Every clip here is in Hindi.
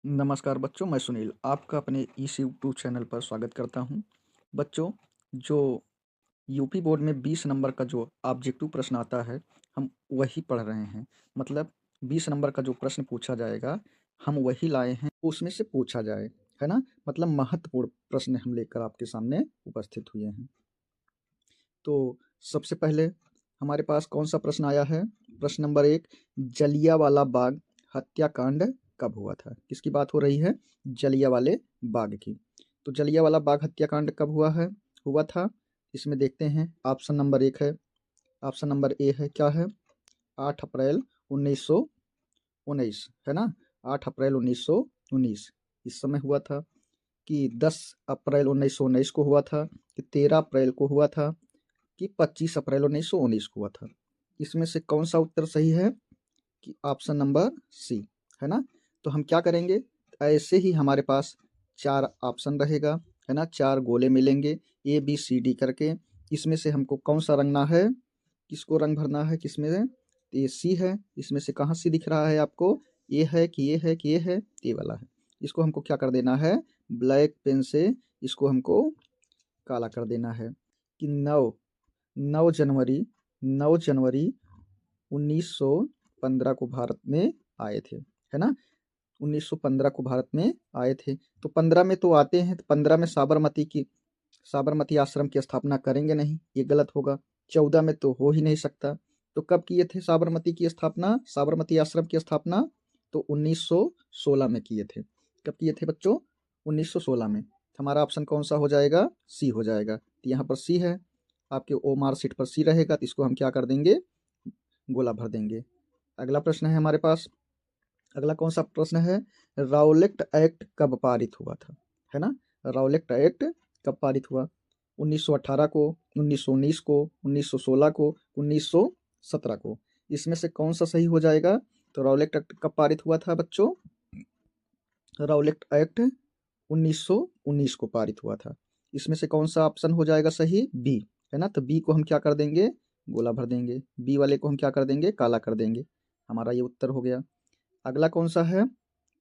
नमस्कार बच्चों, मैं सुनील आपका अपने इस यूट्यूब चैनल पर स्वागत करता हूं। बच्चों, जो यूपी बोर्ड में 20 नंबर का जो ऑब्जेक्टिव प्रश्न आता है, हम वही पढ़ रहे हैं। मतलब 20 नंबर का जो प्रश्न पूछा जाएगा, हम वही लाए हैं, उसमें से पूछा जाए, है ना। मतलब महत्वपूर्ण प्रश्न हम लेकर आपके सामने उपस्थित हुए हैं। तो सबसे पहले हमारे पास कौन सा प्रश्न आया है? प्रश्न नंबर 1, जलियांवाला बाग हत्याकांड कब हुआ था? किसकी बात हो रही है? जलियांवाले बाग की। तो जलियांवाला बाग हत्याकांड कब हुआ था? इसमें देखते हैं। ऑप्शन नंबर 1 है, ऑप्शन नंबर ए है, क्या है? 8 अप्रैल 1919, है ना। 8 अप्रैल 1919 इस समय हुआ था, कि 10 अप्रैल 1919 को हुआ था, कि 13 अप्रैल को हुआ था, कि 25 अप्रैल 1919 को हुआ था। इसमें से कौन सा उत्तर सही है? कि ऑप्शन नंबर सी, है ना। तो हम क्या करेंगे, ऐसे ही हमारे पास 4 ऑप्शन रहेगा, है ना। 4 गोले मिलेंगे ए बी सी डी करके। इसमें से हमको कौन सा रंगना है, किसको रंग भरना है, किसमें है? तो ये सी है। इसमें से कहाँ सी दिख रहा है आपको? ये है कि ये है कि ये है? ये वाला है। इसको हमको क्या कर देना है? ब्लैक पेन से इसको हमको काला कर देना है। कि 9 जनवरी 9 जनवरी 1915 को भारत में आए थे, है ना। 1915 को भारत में आए थे। तो 15 में तो आते हैं, तो 15 में साबरमती आश्रम की स्थापना करेंगे नहीं, ये गलत होगा। 14 में तो हो ही नहीं सकता। तो कब किए थे साबरमती आश्रम की स्थापना? तो 1916 में किए थे। कब किए थे बच्चों? 1916 में। हमारा ऑप्शन कौन सा हो जाएगा? सी हो जाएगा। तो यहाँ पर सी है, आपके ओ मार्कशीट पर सी रहेगा, तो इसको हम क्या कर देंगे? गोला भर देंगे। अगला प्रश्न है हमारे पास। अगला कौन सा प्रश्न है? राउलेट एक्ट कब पारित हुआ था, है ना। राउलेट एक्ट कब पारित हुआ? 1918 को, 1919 को, 1916 को, 1917 को। इसमें से कौन सा सही हो जाएगा? तो राउलेट एक्ट कब पारित हुआ था बच्चों? राउलेट एक्ट 1919 को पारित हुआ था। इसमें से कौन सा ऑप्शन हो जाएगा सही? बी, है ना। तो बी को हम क्या कर देंगे? गोला भर देंगे। बी वाले को हम क्या कर देंगे? काला कर देंगे। हमारा ये उत्तर हो गया। अगला कौन सा है?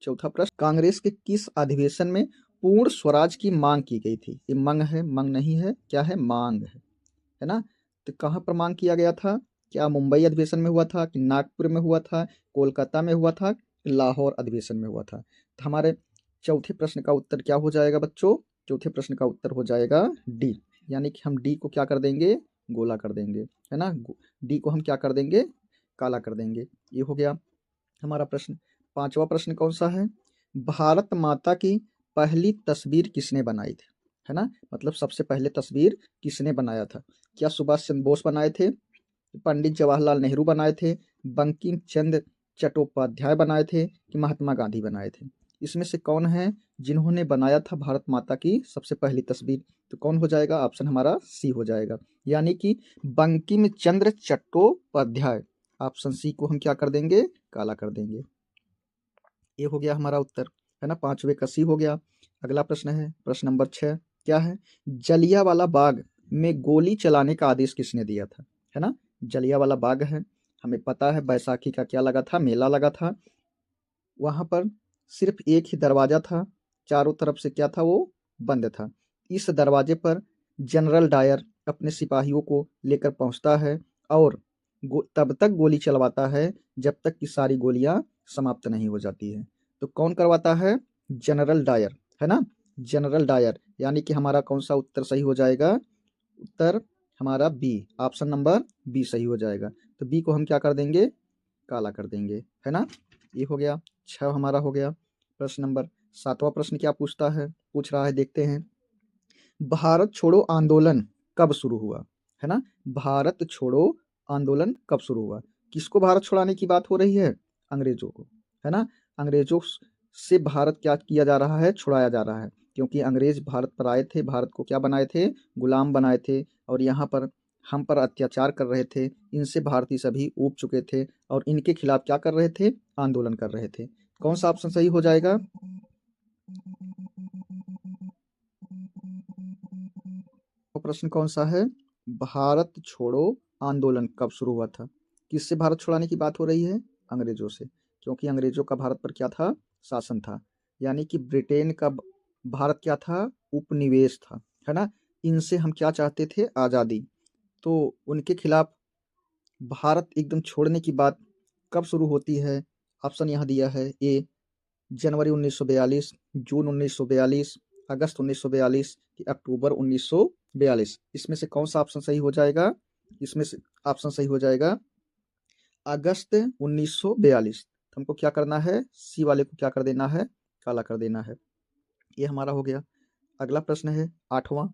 चौथा प्रश्न, कांग्रेस के किस अधिवेशन में पूर्ण स्वराज की मांग की गई थी? ये मंग है, मंग नहीं है, क्या है? मांग है ना। तो कहाँ पर मांग किया गया था? क्या मुंबई अधिवेशन में हुआ था, कि नागपुर में हुआ था, कोलकाता में हुआ था, कि लाहौर अधिवेशन में हुआ था? तो हमारे चौथे प्रश्न का उत्तर क्या हो जाएगा बच्चों? चौथे प्रश्न का उत्तर हो जाएगा डी। यानी कि हम डी को क्या कर देंगे? गोला कर देंगे, है ना। डी को हम क्या कर देंगे? काला कर देंगे। ये हो गया हमारा प्रश्न। पांचवा प्रश्न कौन सा है? भारत माता की पहली तस्वीर किसने बनाई थी, है ना। मतलब सबसे पहले तस्वीर किसने बनाया था? क्या सुभाष चंद्र बोस बनाए थे, पंडित जवाहरलाल नेहरू बनाए थे, बंकिम चंद्र चट्टोपाध्याय बनाए थे, कि महात्मा गांधी बनाए थे? इसमें से कौन है जिन्होंने बनाया था भारत माता की सबसे पहली तस्वीर? तो कौन हो जाएगा? ऑप्शन हमारा सी हो जाएगा, यानी कि बंकिम चंद्र चट्टोपाध्याय। ऑप्शन सी को हम क्या कर देंगे? काला कर देंगे। ये हो गया हमारा उत्तर, है ना। पांचवे का सी हो गया। अगला प्रश्न है, प्रश्न नंबर 6, क्या है? जलियांवाला बाग में गोली चलाने का आदेश किसने दिया था, है ना। जलियांवाला बाग है, हमें पता है बैसाखी का क्या लगा था? मेला लगा था। वहां पर सिर्फ एक ही दरवाजा था, चारों तरफ से क्या था? वो बंद था। इस दरवाजे पर जनरल डायर अपने सिपाहियों को लेकर पहुंचता है, और तब तक गोली चलवाता है जब तक कि सारी गोलियां समाप्त नहीं हो जाती है। तो कौन करवाता है? जनरल डायर, है ना। जनरल डायर, यानी कि हमारा कौन सा उत्तर सही हो जाएगा? उत्तर हमारा बी, ऑप्शन नंबर बी सही हो जाएगा। तो बी को हम क्या कर देंगे? काला कर देंगे, है ना। ये हो गया, 6 हमारा हो गया। प्रश्न नंबर 7वां प्रश्न क्या पूछ रहा है, देखते हैं। भारत छोड़ो आंदोलन कब शुरू हुआ, है ना। भारत छोड़ो आंदोलन कब शुरू हुआ? किसको भारत छुड़ाने की बात हो रही है? अंग्रेजों को, है ना। अंग्रेजों से भारत क्या किया जा रहा है? छुड़ाया जा रहा है, क्योंकि अंग्रेज भारत पर आए थे, भारत को क्या बनाए थे? गुलाम बनाए थे, और यहाँ पर हम पर अत्याचार कर रहे थे। इनसे भारतीय सभी ऊब चुके थे, और इनके खिलाफ क्या कर रहे थे? आंदोलन कर रहे थे। कौन सा ऑप्शन सही हो जाएगा? वो प्रश्न कौन सा है? भारत छोड़ो आंदोलन कब शुरू हुआ था? किससे भारत छुड़ाने की बात हो रही है? अंग्रेजों से, क्योंकि अंग्रेजों का भारत पर क्या था? शासन था। यानी कि ब्रिटेन का भारत क्या था, उपनिवेश था, है ना। इनसे हम क्या चाहते थे, आज़ादी। तो उनके खिलाफ भारत एकदम छोड़ने की बात कब शुरू होती है? ऑप्शन यहाँ दिया है, ए जनवरी 1942, जून 1942, अगस्त 1942 कि अक्टूबर 1942। इसमें से कौन सा ऑप्शन सही हो जाएगा? इसमें से ऑप्शन सही हो जाएगा अगस्त 1942। तो हमको क्या करना है, सी वाले को क्या कर देना है, काला कर देना है। ये हमारा हो गया। अगला प्रश्न है 8वां।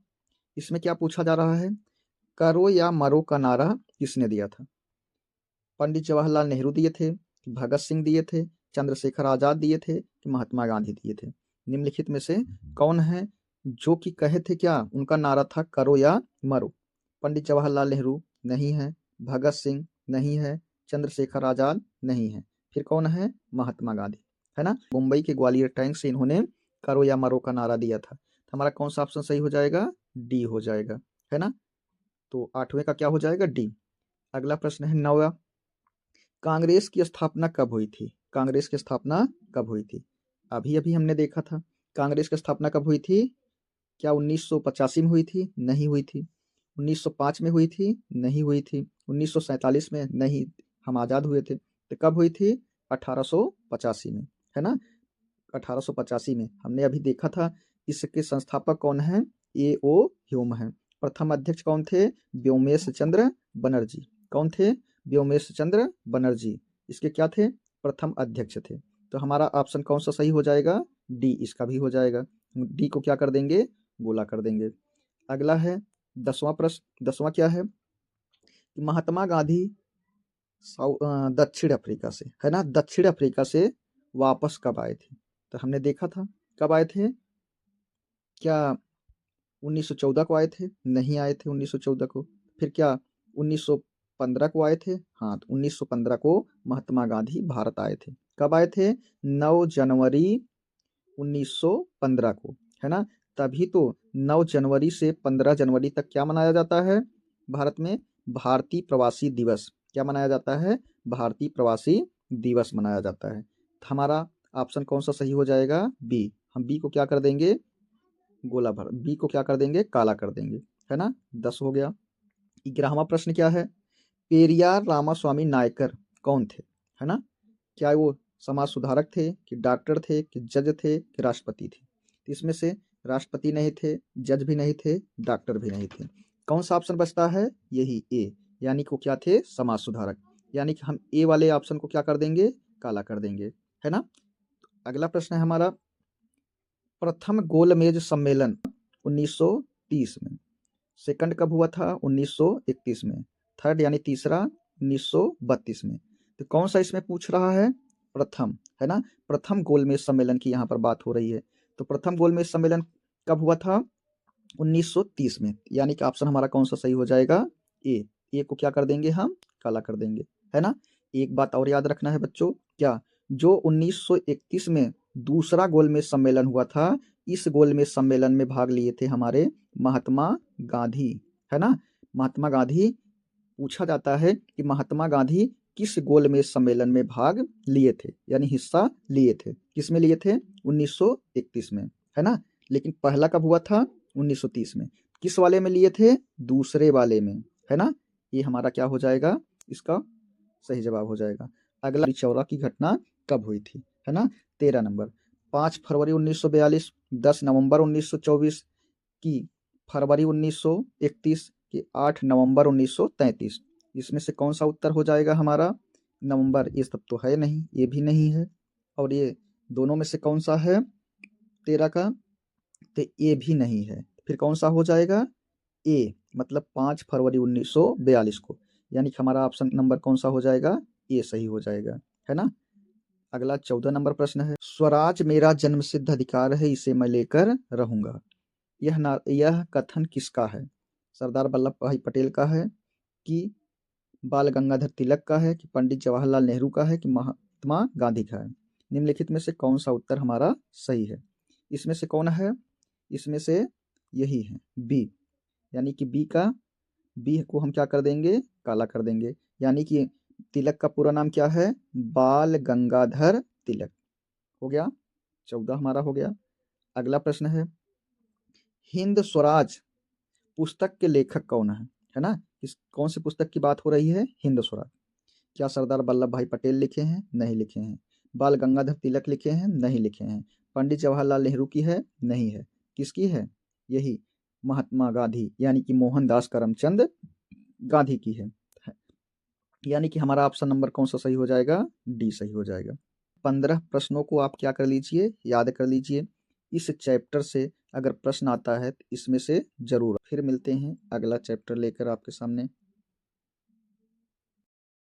इसमें क्या पूछा जा रहा है, करो या मरो का नारा किसने दिया था? पंडित जवाहरलाल नेहरू दिए थे, भगत सिंह दिए थे, चंद्रशेखर आजाद दिए थे कि महात्मा गांधी दिए थे? निम्नलिखित में से कौन है जो कि कहे थे, क्या उनका नारा था करो या मरो? पंडित जवाहरलाल नेहरू नहीं है, भगत सिंह नहीं है, चंद्रशेखर आजाद नहीं है, फिर कौन है? महात्मा गांधी, है ना। मुंबई के ग्वालियर टैंक से इन्होंने करो या मरो का नारा दिया था। तो हमारा कौन सा ऑप्शन सही हो जाएगा? डी हो जाएगा, है ना। तो 8वें का क्या हो जाएगा? डी। अगला प्रश्न है 9वां। कांग्रेस की स्थापना कब हुई थी? कांग्रेस की स्थापना कब हुई थी? अभी अभी हमने देखा था। कांग्रेस की स्थापना कब हुई थी? क्या 1985 में हुई थी? नहीं हुई थी। 1905 में हुई थी? नहीं हुई थी। 1947 में? नहीं, हम आज़ाद हुए थे। तो कब हुई थी? 1885 में, है ना। 1885 में हमने अभी देखा था। इसके संस्थापक कौन हैं? ए ओ ह्यूम हैं। प्रथम अध्यक्ष कौन थे? व्योमेश चंद्र बनर्जी। कौन थे? व्योमेश चंद्र बनर्जी इसके क्या थे? प्रथम अध्यक्ष थे। तो हमारा ऑप्शन कौन सा सही हो जाएगा? डी इसका भी हो जाएगा। डी को क्या कर देंगे? गोला कर देंगे। अगला है 10वां प्रश्न। 10वां क्या है कि महात्मा गांधी दक्षिण अफ्रीका से, है ना, दक्षिण अफ्रीका से वापस कब आए थे? तो हमने देखा था कब आए थे। क्या 1914 को आए थे? नहीं आए थे 1914 को। फिर क्या 1915 को आए थे? हाँ, तो 1915 को महात्मा गांधी भारत आए थे। कब आए थे? 9 जनवरी 1915 को, है ना। तभी तो 9 जनवरी से 15 जनवरी तक क्या मनाया जाता है भारत में? भारतीय प्रवासी दिवस। क्या मनाया जाता है? भारतीय प्रवासी दिवस मनाया जाता है। तो हमारा ऑप्शन कौन सा सही हो जाएगा? बी। हम बी को क्या कर देंगे? गोला भर। बी को क्या कर देंगे? काला कर देंगे, है ना। 10 हो गया। 11वां प्रश्न क्या है, पेरियार रामास्वामी नायकर कौन थे? है ना। क्या वो समाज सुधारक थे कि डॉक्टर थे कि जज थे कि राष्ट्रपति थे? तो इसमें से राष्ट्रपति नहीं थे, जज भी नहीं थे, डॉक्टर भी नहीं थे। कौन सा ऑप्शन बचता है? यही ए, यानी कि वो क्या थे? समाज सुधारक। यानी कि हम ए वाले ऑप्शन को क्या कर देंगे? काला कर देंगे, है ना। अगला प्रश्न है हमारा, प्रथम गोलमेज सम्मेलन 1930 में। सेकंड कब हुआ था? 1931 में। थर्ड यानी तीसरा 1932 में। तो कौन सा इसमें पूछ रहा है? प्रथम, है ना। प्रथम गोलमेज सम्मेलन की यहाँ पर बात हो रही है। तो प्रथम गोलमेज सम्मेलन कब हुआ था? 1930 में। यानी कि ऑप्शन हमारा कौन सा सही हो जाएगा? ए। ए को क्या कर देंगे? हम काला कर देंगे, है ना। एक बात और याद रखना है बच्चों, क्या जो 1931 में दूसरा गोलमेज सम्मेलन हुआ था, इस गोलमेज सम्मेलन में भाग लिए थे हमारे महात्मा गांधी, है ना। महात्मा गांधी, पूछा जाता है कि महात्मा गांधी किस गोलमेज सम्मेलन में भाग लिए थे, यानी हिस्सा लिए थे। किस में लिए थे? 1931 में, है ना। लेकिन पहला कब हुआ था? 1930 में। किस वाले में लिए थे? दूसरे वाले में, है ना। ये हमारा क्या हो जाएगा? इसका सही जवाब हो जाएगा। अगला, चौरा की घटना कब हुई थी, है ना। 13 नंबर। 5 फरवरी 1942, 10 नवंबर 1924 की फरवरी 1931 की 8 नवंबर 1933। इसमें से कौन सा उत्तर हो जाएगा हमारा? नवंबर। ये सब तो है नहीं, ये भी नहीं है, और ये दोनों में से कौन सा है 13 का? तो ये भी नहीं है। फिर कौन सा हो जाएगा? ए, मतलब 5 फरवरी 1942 को। यानी कि हमारा ऑप्शन नंबर कौन सा हो जाएगा? ए सही हो जाएगा, है ना। अगला 14 नंबर प्रश्न है, स्वराज मेरा जन्मसिद्ध अधिकार है, इसे मैं लेकर रहूंगा। यह कथन किसका है? सरदार वल्लभ भाई पटेल का है कि बाल गंगाधर तिलक का है कि पंडित जवाहरलाल नेहरू का है कि महात्मा गांधी का है? निम्नलिखित में से कौन सा उत्तर हमारा सही है? इसमें से कौन है? इसमें से यही है, बी। यानी कि बी को हम क्या कर देंगे? काला कर देंगे। यानी कि तिलक का पूरा नाम क्या है? बाल गंगाधर तिलक, हो गया। 14 हमारा हो गया। अगला प्रश्न है, हिंद स्वराज पुस्तक के लेखक कौन है ना? इस कौन सी पुस्तक की बात हो रही है? हिंद स्वराज। क्या सरदार वल्लभ भाई पटेल लिखे हैं? नहीं लिखे हैं। बाल गंगाधर तिलक लिखे हैं? नहीं लिखे हैं। पंडित जवाहरलाल नेहरू की है? नहीं है। किसकी है? यही महात्मा गांधी यानी कि मोहनदास करमचंद गांधी की है। यानी कि हमारा ऑप्शन नंबर कौन सा सही हो जाएगा? डी सही हो जाएगा। 15 प्रश्नों को आप क्या कर लीजिए, याद कर लीजिए। इस चैप्टर से अगर प्रश्न आता है तो इसमें से जरूर। फिर मिलते हैं अगला चैप्टर लेकर आपके सामने।